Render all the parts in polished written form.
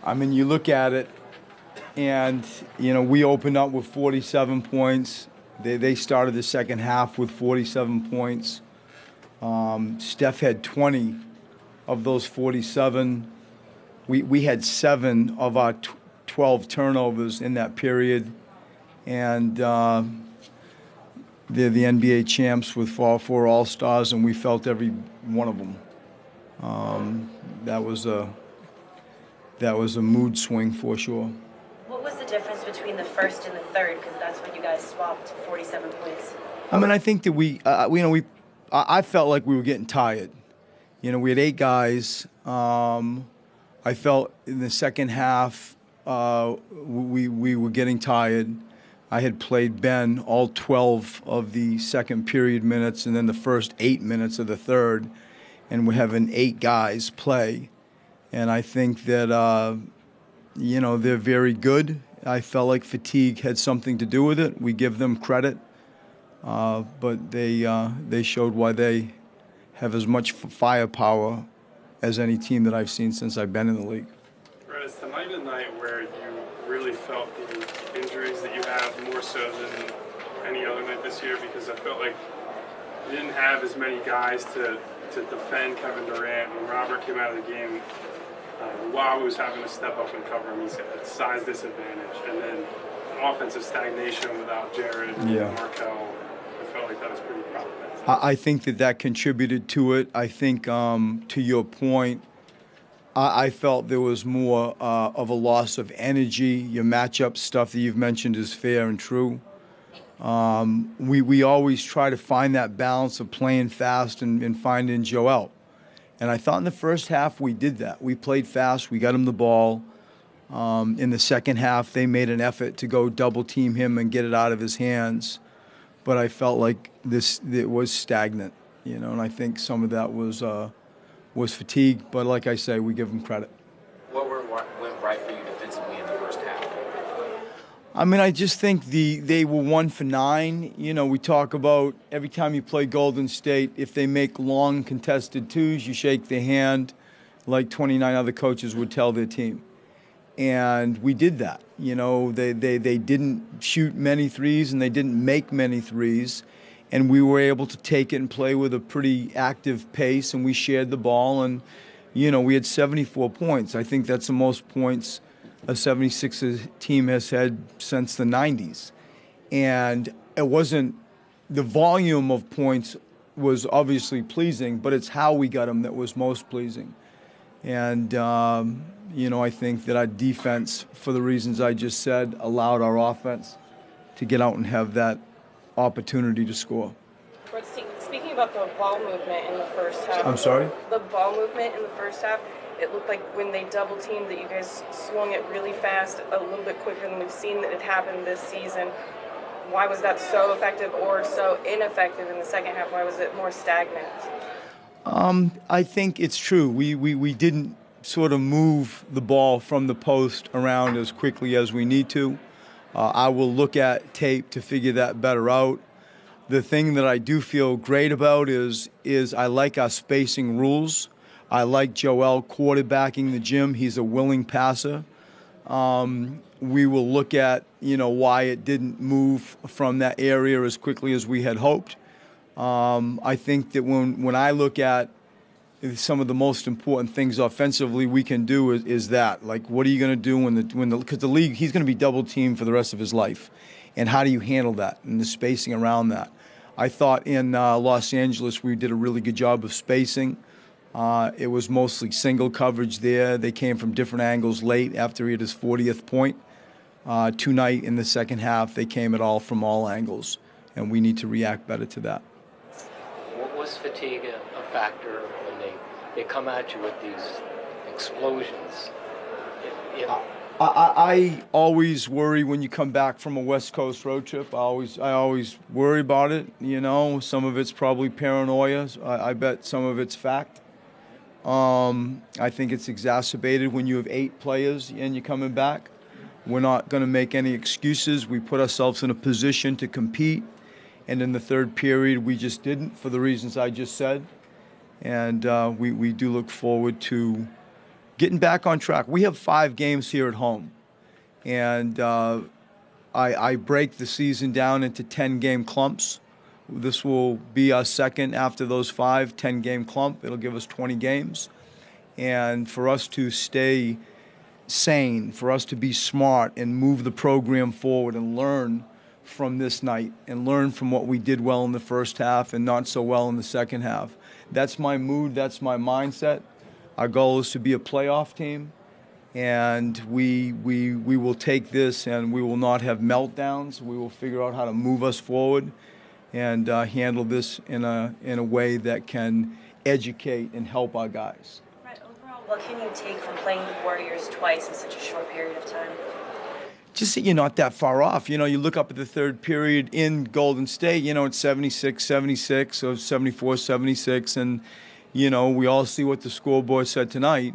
I mean, you look at it, and, we opened up with 47 points. They started the second half with 47 points. Steph had 20 of those 47. We had 7 of our 12 turnovers in that period. And they're the NBA champs with all 4 All-Stars, and we felt every one of them. That was a mood swing for sure. What was the difference between the first and the third? Because that's when you guys swapped 47 points. I mean, I think that I felt like we were getting tired. We had 8 guys. I felt in the second half we were getting tired. I had played Ben all 12 of the second period minutes and then the first 8 minutes of the third, and we're having 8 guys play. And I think that, they're very good. I felt like fatigue had something to do with it. We give them credit. But they showed why they have as much firepower as any team that I've seen since I've been in the league. Brett, is tonight a night where you really felt the injuries that you have more so than any other night this year? Because I felt like you didn't have as many guys to defend Kevin Durant. When Robert came out of the game, Wawa was having to step up and cover him. He's at a size disadvantage. And then offensive stagnation without Jared and Markel. I felt like that was pretty problematic. I think that contributed to it. I think, to your point, I felt there was more of a loss of energy. Your matchup stuff that you've mentioned is fair and true. We always try to find that balance of playing fast and finding Joel. And I thought in the first half we did that. We played fast. We got him the ball. In the second half, they made an effort to go double team him and get it out of his hands. But I felt like it was stagnant, and I think some of that was fatigue. But like I say, we give them credit. What went right for you defensively in the first half? I mean, I just think they were 1 for 9. We talk about every time you play Golden State, if they make long contested twos, you shake their hand like 29 other coaches would tell their team. And we did that. They didn't shoot many threes and they didn't make many threes. And we were able to take it and play with a pretty active pace, and we shared the ball. And, we had 74 points. I think that's the most points a 76ers team has had since the 90s. And it wasn't – the volume of points was obviously pleasing, but it's how we got them that was most pleasing. And, I think that our defense, for the reasons I just said, allowed our offense to get out and have that opportunity to score. Speaking about the ball movement in the first half. I'm sorry? The ball movement in the first half, it looked like when they double teamed that you guys swung it really fast, a little bit quicker than we've seen that it happened this season. Why was that so effective or so ineffective in the second half? Why was it more stagnant? I think it's true. We didn't sort of move the ball from the post around as quickly as we need to. I will look at tape to figure that better out. The thing that I do feel great about is I like our spacing rules. I like Joel quarterbacking the gym. He's a willing passer. We will look at, why it didn't move from that area as quickly as we had hoped. I think that when I look at some of the most important things offensively we can do is that. Like, what are you going to do because the league, he's going to be double teamed for the rest of his life. And how do you handle that and the spacing around that? I thought in Los Angeles we did a really good job of spacing. It was mostly single coverage there. They came from different angles late after he had his 40th point. Tonight in the second half, they came at all from all angles, and we need to react better to that. Was fatigue a factor when they come at you with these explosions? I always worry when you come back from a West Coast road trip. I always worry about it. Some of it's probably paranoia. I bet some of it's fact. I think it's exacerbated when you have 8 players and you're coming back. We're not going to make any excuses. We put ourselves in a position to compete. And in the third period, we just didn't for the reasons I just said. And we do look forward to, getting back on track. We have 5 games here at home, and I break the season down into 10-game clumps. This will be our second after those 5 10-game clump. It'll give us 20 games. And for us to stay sane, for us to be smart and move the program forward and learn from this night and learn from what we did well in the first half and not so well in the second half. That's my mood, that's my mindset. Our goal is to be a playoff team, and we will take this and we will not have meltdowns. We will figure out how to move us forward and handle this in a way that can educate and help our guys. Right, overall, what can you take from playing the Warriors twice in such a short period of time? Just that you're not that far off. You look up at the third period in Golden State, it's 76-76 or 74-76, and, we all see what the scoreboard said tonight.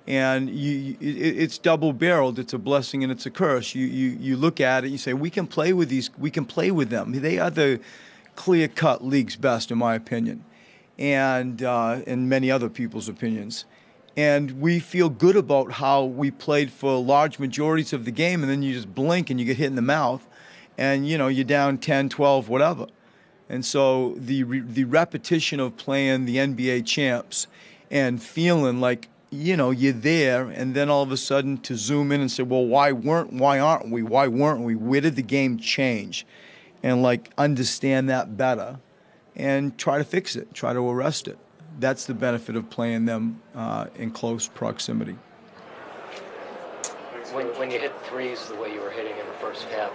And it's double-barreled. It's a blessing and it's a curse. You look at it, you say, we can play with these. We can play with them. They are the clear-cut league's best, in my opinion, and in many other people's opinions. And we feel good about how we played for large majorities of the game, and then you just blink and you get hit in the mouth, and you're down 10, 12, whatever. And so the repetition of playing the NBA champs and feeling like you're there, and then all of a sudden to zoom in and say, well, why weren't we? Where did the game change? And understand that better and try to fix it, try to arrest it. That's the benefit of playing them in close proximity. When you hit threes the way you were hitting in the first half,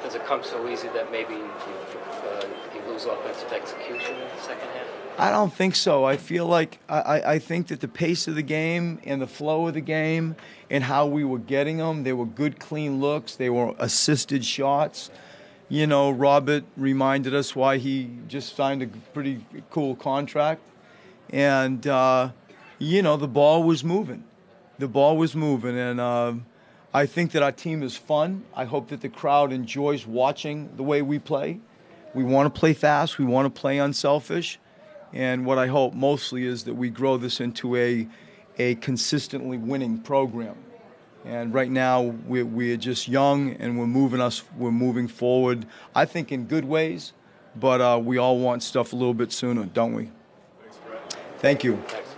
does it come so easy that maybe you lose offensive execution in the second half? I don't think so. I feel like I think that the pace of the game and the flow of the game and how we were getting them, they were good, clean looks. They were assisted shots. Robert reminded us why he just signed a pretty cool contract. And, the ball was moving. The ball was moving. And I think that our team is fun. I hope that the crowd enjoys watching the way we play. We want to play fast. We want to play unselfish. And what I hope mostly is that we grow this into a consistently winning program. And right now we're just young, and we're moving forward, I think, in good ways. But we all want stuff a little bit sooner, don't we? Thanks, Brett. Thank you. Thanks.